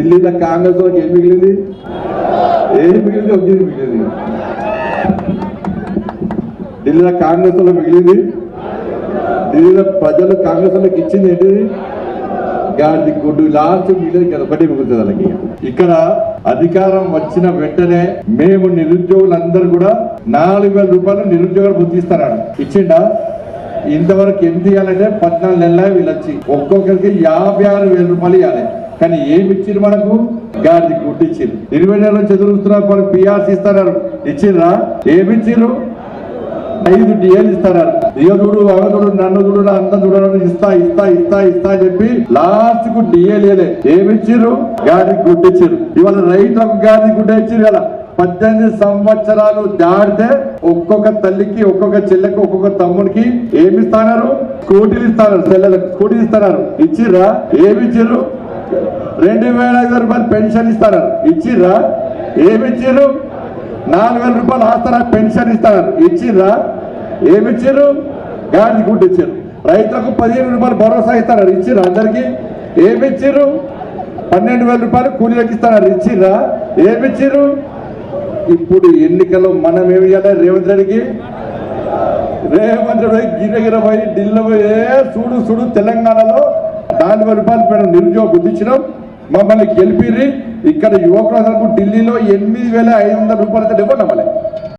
ఢిల్లీలో కాంగ్రెస్ వాళ్ళకి ఏం మిగిలింది? ఏం మిగిలింది? ఒకే మిగిలింది. ఢిల్లీలో కాంగ్రెస్ వాళ్ళు మిగిలింది. ఢిల్లీలో ప్రజలు కాంగ్రెస్ వాళ్ళకి ఇచ్చింది ఏంటిది? గాడి గుడ్డు. లాస్ట్ మిగిలింది ఒకటి మిగులుతుంది వాళ్ళకి. ఇక్కడ అధికారం వచ్చిన వెంటనే మేము నిరుద్యోగులందరూ కూడా 4,000 రూపాయలు నిరుద్యోగులు గుర్తిస్తారా? ఇచ్చిండా? ఇంతవరకు ఎంత ఇవ్వాలంటే 14 నెలల వీళ్ళు వచ్చి ఒక్కొక్కరికి 56,000 రూపాయలు ఇవ్వాలి. కానీ ఏమి ఇచ్చిండ్రు? మనకు గాడి గుడ్డు ఇచ్చిండ్రు. 20 నెలలు చదువుతున్నారు, మనకు పిఆర్సీ ఇస్తున్నారు. ఇచ్చిండ్రా? ఏమి ఇచ్చిండ్రు? 5 DL ఇస్తారు. దిగదుడు అవదుడు నన్ను చూడు అంత చూడని ఇస్తా ఇస్తా ఇస్తా ఇస్తా చెప్పి లాస్ట్ కు DL ఏమిచ్చిర్రు? గాడి గుడ్డు ఇచ్చిర్రు. ఇవాళ రైతులకు గాడి గుడ్డ ఇచ్చిర్రు కదా. 18 సంవత్సరాలు దాటితే ఒక్కొక్క తల్లికి, ఒక్కొక్క చెల్లెకి, ఒక్కొక్క తమ్ముడికి ఏమిస్తున్నారు? స్కూటీలు ఇస్తారు. చెల్లెలకు స్కూటీలు ఇస్తున్నారు. ఇచ్చిర్రా? ఏమిచ్చిర్రు? 2,500 రూపాయలు పెన్షన్ ఇస్తారు. ఇచ్చిర్రా? ఏమిచ్చిర్రు? 4,000 రూపాయలు ఆస్తారా పెన్షన్ ఇస్తారు. ఇచ్చిర్రా? ఏమిచ్చిర్రు? గాడి గుడ్డు ఇచ్చారు. రైతులకు 15 రూపాయలు భరోసా ఇస్తున్నారు. ఇచ్చిర్రా? అందరికి ఏమిచ్చిర్రు? 12,000 రూపాయలు కూలీలకు ఇస్తున్నారు. ఇచ్చిర్రా? ఏమిచ్చిర్రు? ఇప్పుడు ఎన్నికల్లో మనం ఏమి చేయాలి? రేవంత్ రెడ్డి గిరగిర పోయి ఢిల్లీ పోయి చూడు చూడు తెలంగాణలో 4,000 రూపాయలు పైన నిరుద్యోగ గుర్తించడం, మమ్మల్ని గెలిపిరి. ఇక్కడ యువకులకు ఢిల్లీలో 8,500 రూపాయలతో ఇవ్వండి.